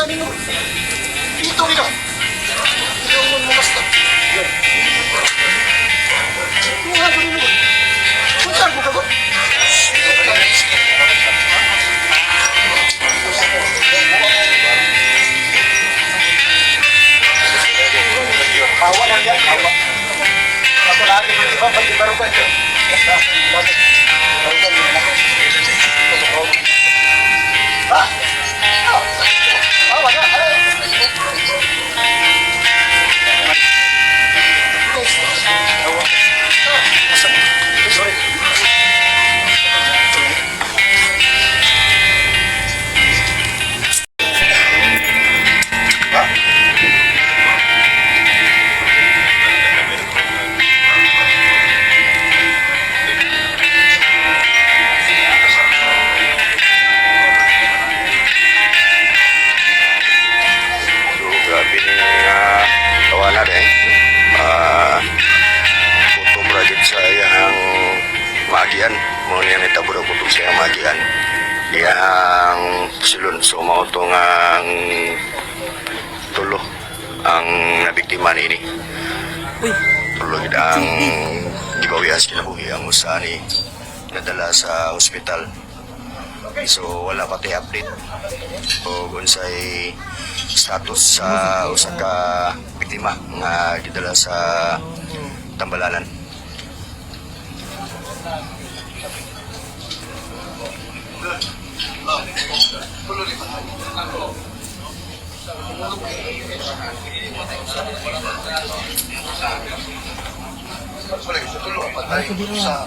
sa ninyo. Dito nila. Yung mo basta. Yung nga doon mo. Kung saan mo ka ba? Hawa lang yan, hawa. Ako lagi, hindi ba baru ka ito? Ah! Hawa na, sorry. Kawalan foto project saya ang magian mo niya nitabura ko siya ang magian yang silun so mautong ang tulo ang nabiktima ini tulo ang gibawihas kinabuhi ang usani nadala sa ospital. So wala pati update o unsay status sa usa ka biktima nga gidala sa Tambalanan. Sa